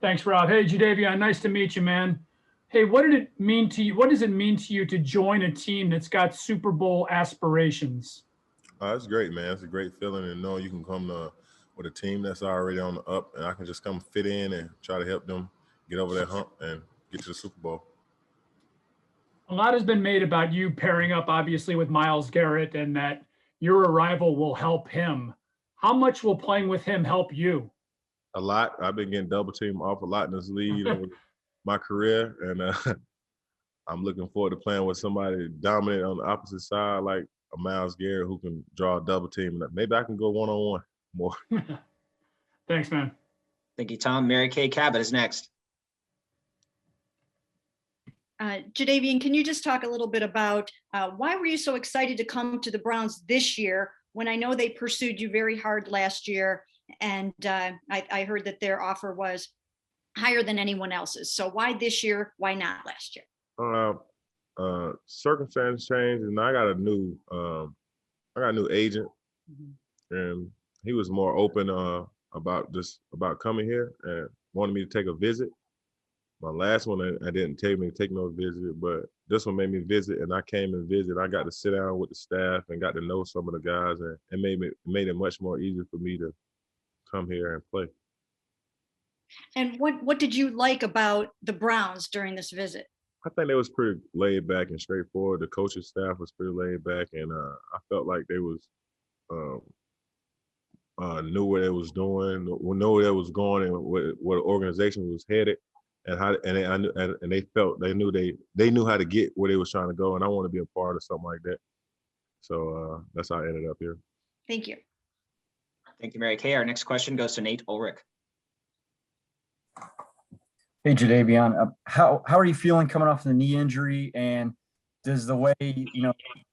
Thanks, Rob. Hey, Jadeveon, nice to meet you, man. Hey, what did it mean to you? What does it mean to you to join a team that's got Super Bowl aspirations? It's great, man. It's a great feeling to know you can come with a team that's already on the up, and I can just come fit in and try to help them get over that hump and get to the Super Bowl. A lot has been made about you pairing up, obviously, with Myles Garrett and that your arrival will help him. How much will playing with him help you? A lot. I've been getting double teamed off a lot in this league over my career, and I'm looking forward to playing with somebody dominant on the opposite side, like a Myles Garrett who can draw a double team. Maybe I can go one-on-one more. Thanks, man. Thank you, Tom. Mary Kay Cabot is next. Jadeveon, can you just talk a little bit about why were you so excited to come to the Browns this year when I know they pursued you very hard last year, and I heard that their offer was higher than anyone else's. So why this year? Why not last year? Circumstances changed, and I got a new agent, and he was more open about coming here and wanted me to take a visit. My last one, I didn't take me to take no visit, but this one made me visit, and I came and visit. I got to sit down with the staff and got to know some of the guys, and it made it much more easy for me to come here and play. And what did you like about the Browns during this visit? I think they was pretty laid back and straightforward. The coaching staff was pretty laid back, and I felt like they was knew what they was doing, knew where they was going, and what the organization was headed. And they knew how to get where they was trying to go, and I want to be a part of something like that. So that's how I ended up here. Thank you. Thank you, Mary Kay. Our next question goes to Nate Ulrich. Hey, Jadeveon, how are you feeling coming off the knee injury? And does the way,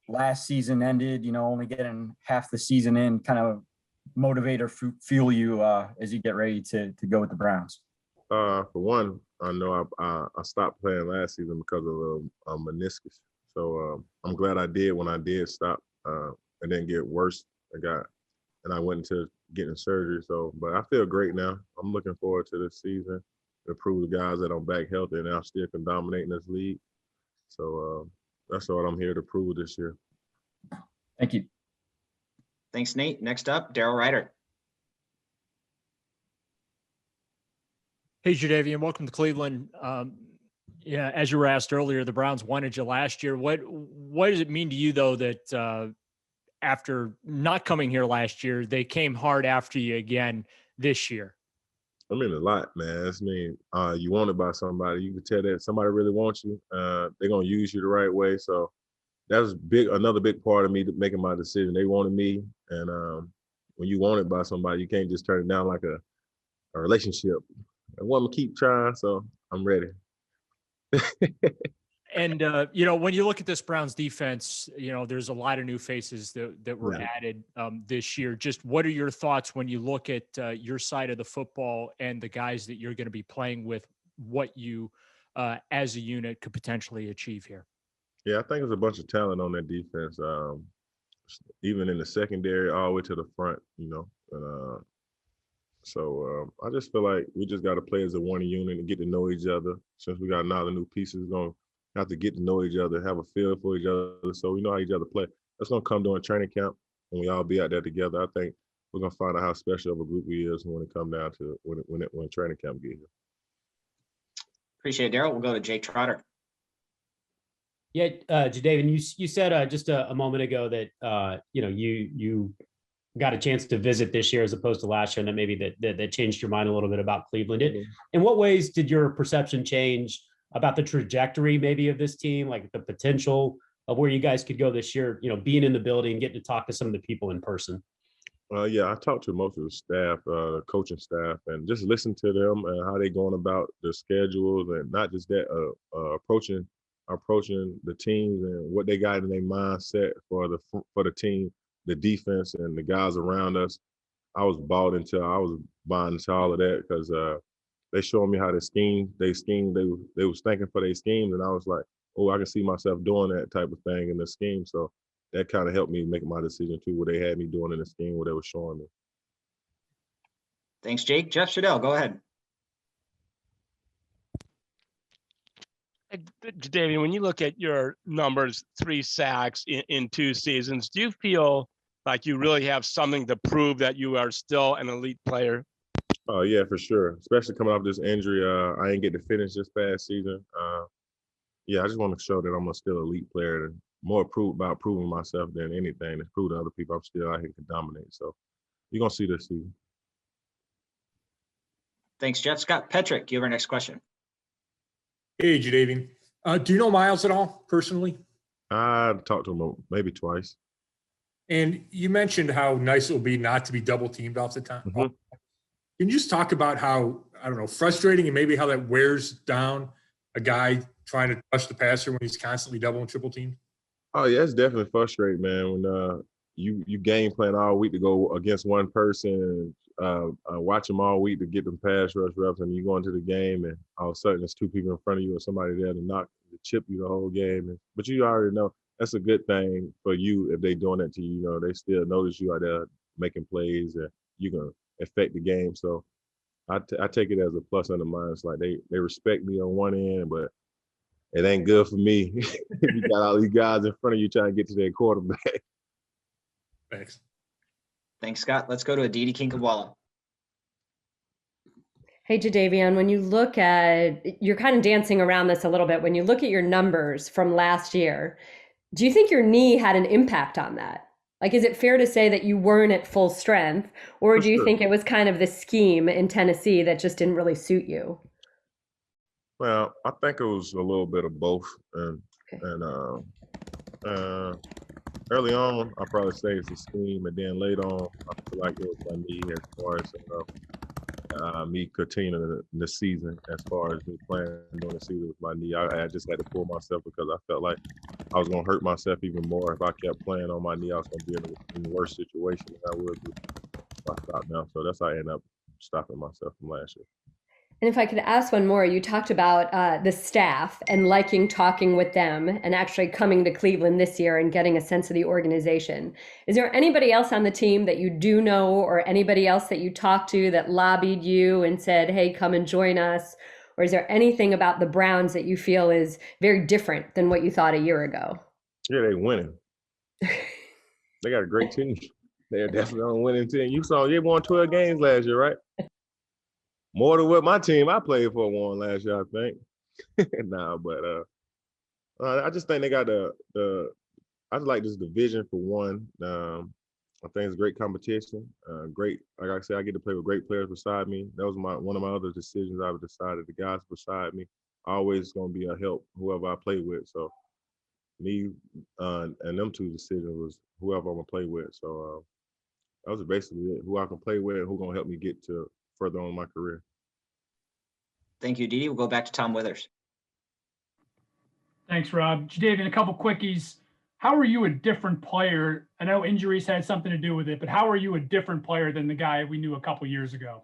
last season ended, only getting half the season in kind of motivate or fuel you as you get ready to go with the Browns? For one, I know I stopped playing last season because of a meniscus. So I'm glad I did when I did stop. It didn't get worse. I went into getting surgery. So, but I feel great now. I'm looking forward to this season to prove the guys that I'm back healthy and I still can dominate in this league. So that's what I'm here to prove this year. Thank you. Thanks, Nate. Next up, Daryl Ryder. Hey, Jadeveon, welcome to Cleveland. Yeah, as you were asked earlier, the Browns wanted you last year. What does it mean to you, though, that after not coming here last year, they came hard after you again this year? I mean, a lot, man. You wanted by somebody. You can tell that somebody really wants you. They're going to use you the right way. So that was another big part of me making my decision. They wanted me. And when you want it by somebody, you can't just turn it down like a relationship. I want to keep trying, so I'm ready. And, when you look at this Browns defense, there's a lot of new faces that were added this year. Just what are your thoughts when you look at your side of the football and the guys that you're going to be playing with, what you as a unit could potentially achieve here? Yeah, I think there's a bunch of talent on that defense, even in the secondary all the way to the front, So I just feel like we just got to play as a one unit and get to know each other. Since we got now the new pieces, we're going to have to get to know each other, have a feel for each other, so we know how each other play. That's going to come during training camp, and we all be out there together. I think we're going to find out how special of a group we is when it come down to when training camp get here. Appreciate it, Daryl. We'll go to Jake Trotter. Yeah, Jadeveon, you said just a moment ago that you got a chance to visit this year as opposed to last year, and that maybe that changed your mind a little bit about Cleveland. In what ways did your perception change about the trajectory maybe of this team, like the potential of where you guys could go this year, being in the building, getting to talk to some of the people in person? Yeah, I talked to most of the staff, the coaching staff, and just listen to them and how they going about their schedules, and not just that, approaching the teams and what they got in their mindset for the team, the defense, and the guys around us. I was buying into all of that because they showed me how they schemed. They was thinking for their schemes, and I was like, oh, I can see myself doing that type of thing in the scheme. So that kind of helped me make my decision too, what they had me doing in the scheme, what they were showing me. Thanks, Jake. Jeff Shadell, go ahead. David, when you look at your numbers, 3 sacks in 2 seasons, do you feel like you really have something to prove that you are still an elite player? Oh yeah, for sure. Especially coming off this injury, I didn't get to finish this past season. Yeah, I just want to show that I'm a still elite player. And more about proving myself than anything. To prove to other people I'm still out here can dominate. So you're gonna see this season. Thanks, Jeff. Scott Petrick, you have our next question. Hey, Jadeveon. Do you know Myles at all personally? I talked to him maybe twice. And you mentioned how nice it will be not to be double teamed off the time. Mm-hmm. Can you just talk about how, I don't know, frustrating and maybe how that wears down a guy trying to touch the passer when he's constantly double and triple teamed? Oh yeah, it's definitely frustrating, man. When you game plan all week to go against one person, watch them all week to get them pass rush reps, and you go into the game and all of a sudden there's 2 people in front of you or somebody there to chip you the whole game. But you already know that's a good thing for you if they doing that to you. You know, they still notice you out there making plays and you can affect the game. So I take it as a plus on the minus. Like they respect me on one end, but it ain't good for me if you got all these guys in front of you trying to get to their quarterback. Thanks. Thanks, Scott. Let's go to Aditi Kinkawala. Hey, Jadeveon, when you look at, you're kind of dancing around this a little bit. When you look at your numbers from last year, do you think your knee had an impact on that? Like, is it fair to say that you weren't at full strength, or do you think it was kind of the scheme in Tennessee that just didn't really suit you? Well, I think it was a little bit of both. And early on, I probably say it's a scheme, and then later on, I feel like it was my knee as far as me continuing the season, as far as me playing during the season with my knee. I just had to pull myself because I felt like I was going to hurt myself even more if I kept playing on my knee. I was going to be in a worse situation than I would be if I stopped now. So that's how I ended up stopping myself from last year. And if I could ask one more, you talked about the staff and liking talking with them and actually coming to Cleveland this year and getting a sense of the organization. Is there anybody else on the team that you do know, or anybody else that you talked to that lobbied you and said, hey, come and join us? Or is there anything about the Browns that you feel is very different than what you thought a year ago? Yeah, they winning. They got a great team. They're definitely on a winning team. You saw they won 12 games last year, right? More than what my team I played for won last year, I think. I just think they got I just like this division for one. I think it's great competition. Great, like I said, I get to play with great players beside me. That was one of my other decisions. I've decided the guys beside me always going to be a help whoever I play with. So me and them 2 decisions was whoever I'm gonna play with. So that was basically it. Who I can play with and who gonna help me get to further on in my career. Thank you, Didi. We'll go back to Tom Withers. Thanks, Rob. Jadeveon, a couple quickies. How are you a different player? I know injuries had something to do with it, but how are you a different player than the guy we knew a couple years ago?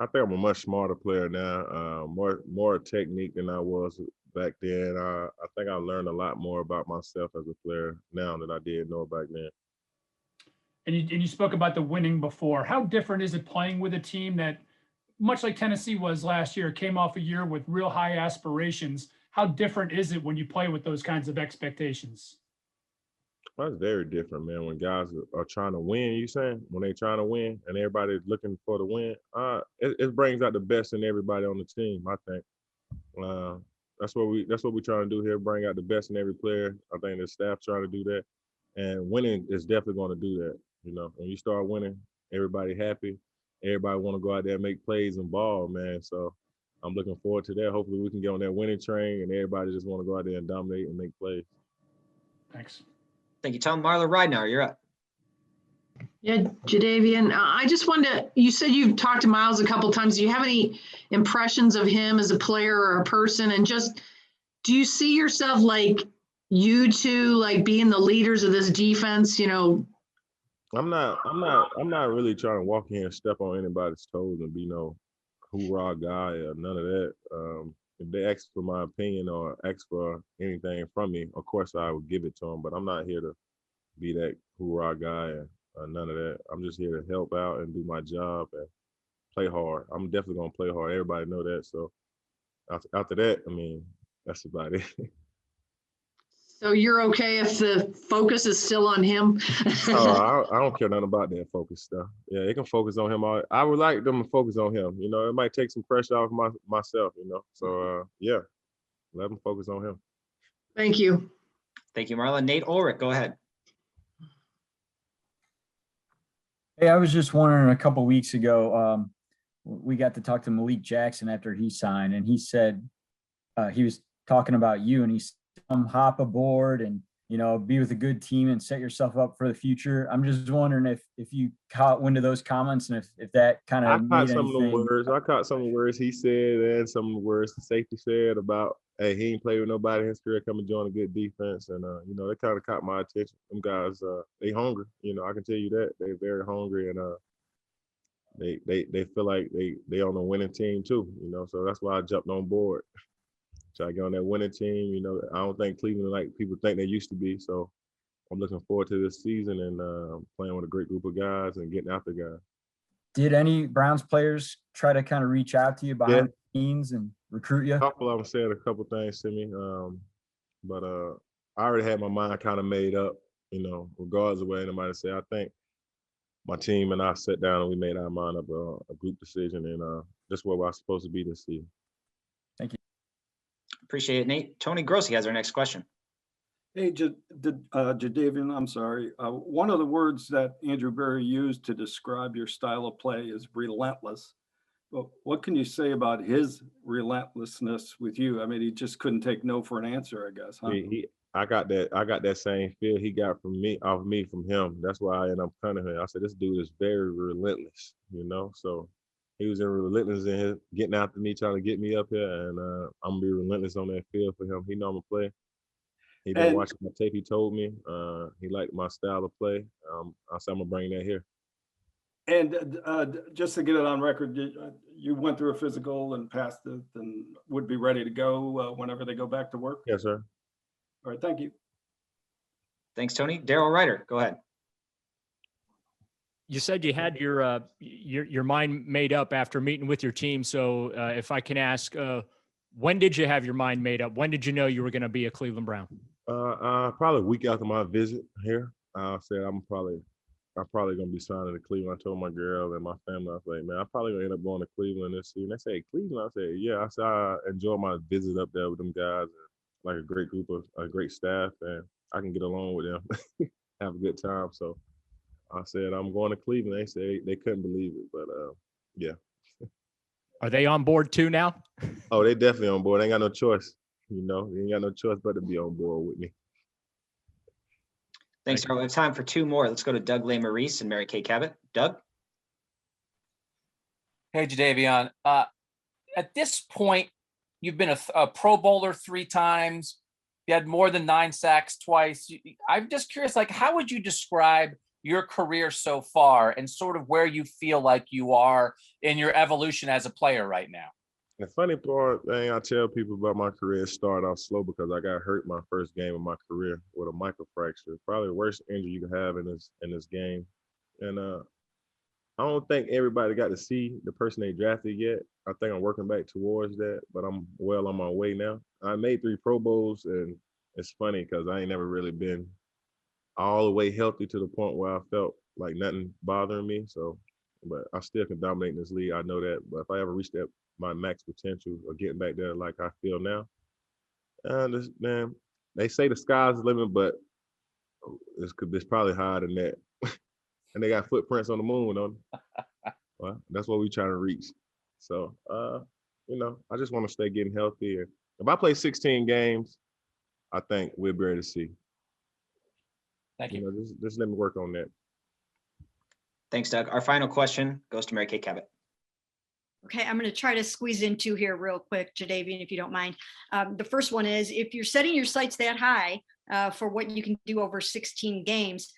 I think I'm a much smarter player now, more technique than I was back then. I think I learned a lot more about myself as a player now than I did know back then. And you spoke about the winning before. How different is it playing with a team that, much like Tennessee was last year, came off a year with real high aspirations? How different is it when you play with those kinds of expectations? Well, it's very different, man. When guys are trying to win, you saying when they're trying to win and everybody's looking for the win, it brings out the best in everybody on the team. I think that's what we're trying to do here. Bring out the best in every player. I think the staff trying to do that, and winning is definitely going to do that. You know, when you start winning, everybody happy. Everybody want to go out there and make plays and ball, man. So I'm looking forward to that. Hopefully we can get on that winning train and everybody just want to go out there and dominate and make plays. Thanks. Thank you, Tom. Marla Ridenour, you're up. Yeah, Jadeveon, I just wanted to, you said you've talked to Myles a couple of times. Do you have any impressions of him as a player or a person? And just, do you see yourself like you two, like being the leaders of this defense, you know? I'm not really trying to walk in and step on anybody's toes and be no hoorah guy or none of that. If they ask for my opinion or ask for anything from me, of course I would give it to them. But I'm not here to be that hoorah guy or none of that. I'm just here to help out and do my job and play hard. I'm definitely gonna play hard. Everybody know that. So after that, I mean, That's about it. So you're okay if the focus is still on him? I don't care nothing about that focus stuff. Yeah, they can focus on him. I would like them to focus on him. You know, it might take some pressure off myself. You know, so yeah, let them focus on him. Thank you. Thank you, Marla. Nate Ulrich, go ahead. Hey, I was just wondering, a couple weeks ago, we got to talk to Malik Jackson after he signed, and he said he was talking about you, and he said, hop aboard and, you know, be with a good team and set yourself up for the future. I'm just wondering if you caught wind of those comments and if that kind I of caught made some of the anything. words. I caught some of the words he said and some of the words the safety said about, hey, he ain't played with nobody in his career, come and join a good defense. And, you know, that kind of caught my attention. Them guys, they hungry. You know, I can tell you that. They're very hungry, and they feel like they on a winning team too, you know. So that's why I jumped on board. Try to get on that winning team. You know, I don't think Cleveland like people think they used to be. So I'm looking forward to this season and playing with a great group of guys and getting after guys. Did any Browns players try to kind of reach out to you behind the scenes and recruit you? A couple of them said a couple things to me, but I already had my mind kind of made up. You know, regardless of what anybody said, I think my team and I sat down and we made our mind up, a group decision, and that's where we're supposed to be this season. Thank you. Appreciate it, Nate. Tony Grossi has our next question. Hey, Jadeveon, I'm sorry. One of the words that Andrew Berry used to describe your style of play is relentless. But what can you say about his relentlessness with you? I mean, he just couldn't take no for an answer, I guess, huh? I got that same feel he got from him. That's why I ended up cutting him. I said, this dude is very relentless, you know? So he was relentless in his getting after me, trying to get me up here, and I'm gonna be relentless on that field for him. He know I'm gonna play. He been watching my tape. He told me he liked my style of play. I said I'm gonna bring that here. And just to get it on record, you went through a physical and passed it and would be ready to go whenever they go back to work? Yes, sir. All right, thank you. Thanks, Tony. Daryl Ryder, go ahead. You said you had your mind made up after meeting with your team. So if I can ask, when did you have your mind made up? When did you know you were going to be a Cleveland Brown? Probably a week after my visit here. I said I'm probably gonna be signing to Cleveland. I told my girl and my family, I was like, man, I'm probably gonna end up going to Cleveland this season. They say Cleveland. I said, yeah. I said I enjoy my visit up there with them guys, and like a great group of a great staff, and I can get along with them, have a good time. So I said I'm going to Cleveland. They say they couldn't believe it, but yeah. Are they on board too now? Oh, they definitely on board. They ain't got no choice. You know, they ain't got no choice but to be on board with me. Thanks, Daryl. We have time for two more. Let's go to Doug Maurice and Mary Kay Cabot. Doug? Hey, Jadeveon. At this point, you've been a Pro Bowler 3 times. You had more than 9 sacks twice. I'm just curious, like, how would you describe your career so far and sort of where you feel like you are in your evolution as a player right now? The funny part thing I tell people about my career, it started off slow because I got hurt my first game of my career with a microfracture. Probably the worst injury you can have in this game. And I don't think everybody got to see the person they drafted yet. I think I'm working back towards that, but I'm well on my way now. I made 3 Pro Bowls, and it's funny because I ain't never really been all the way healthy to the point where I felt like nothing bothering me. So, but I still can dominate in this league. I know that. But if I ever reach that my max potential of getting back there like I feel now, man, they say the sky's the limit, but it's probably higher than that. And they got footprints on the moon on it. Well, that's what we trying to reach. So, you know, I just want to stay getting healthy. And if I play 16 games, I think we'll be able to see. Thank you. You know, just let me work on that. Thanks, Doug. Our final question goes to Mary Kay Cabot. Okay, I'm going to try to squeeze in 2 here real quick, Jadeveon, if you don't mind. The first one is, if you're setting your sights that high for what you can do over 16 games,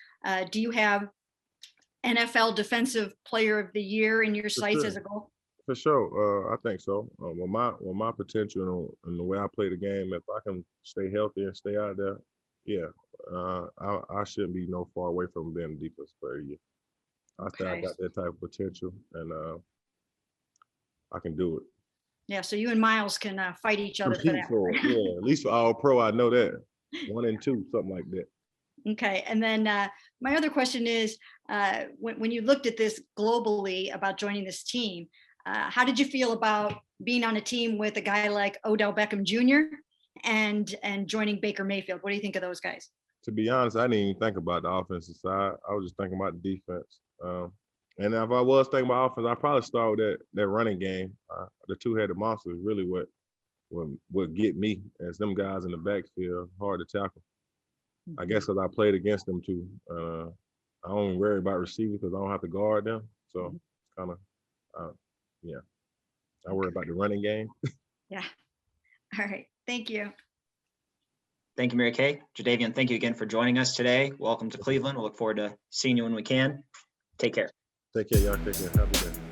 do you have NFL Defensive Player of the Year in your sights as a goal? For sure, I think so. With my potential and the way I play the game, if I can stay healthy and stay out there, yeah, I shouldn't be no far away from being a defensive player of the year. I think I got that type of potential, and I can do it. Yeah, so you and Myles can fight each other for Compete that. for it. Yeah, at least for all pro, I know that 1 and 2, something like that. Okay, and then my other question is, when you looked at this globally about joining this team, how did you feel about being on a team with a guy like Odell Beckham Jr. and joining Baker Mayfield? What do you think of those guys? To be honest, I didn't even think about the offensive side. I was just thinking about the defense. And if I was thinking about offense, I'd probably start with that running game. The two-headed monster is really what get me, as them guys in the backfield, hard to tackle. I guess because I played against them too. I don't worry about receivers because I don't have to guard them. So kind of, yeah. I worry about the running game. Yeah. All right. Thank you. Thank you, Mary Kay. Jadeveon, thank you again for joining us today. Welcome to Cleveland. We'll look forward to seeing you when we can. Take care. Take care, y'all. Take care. Have a good day.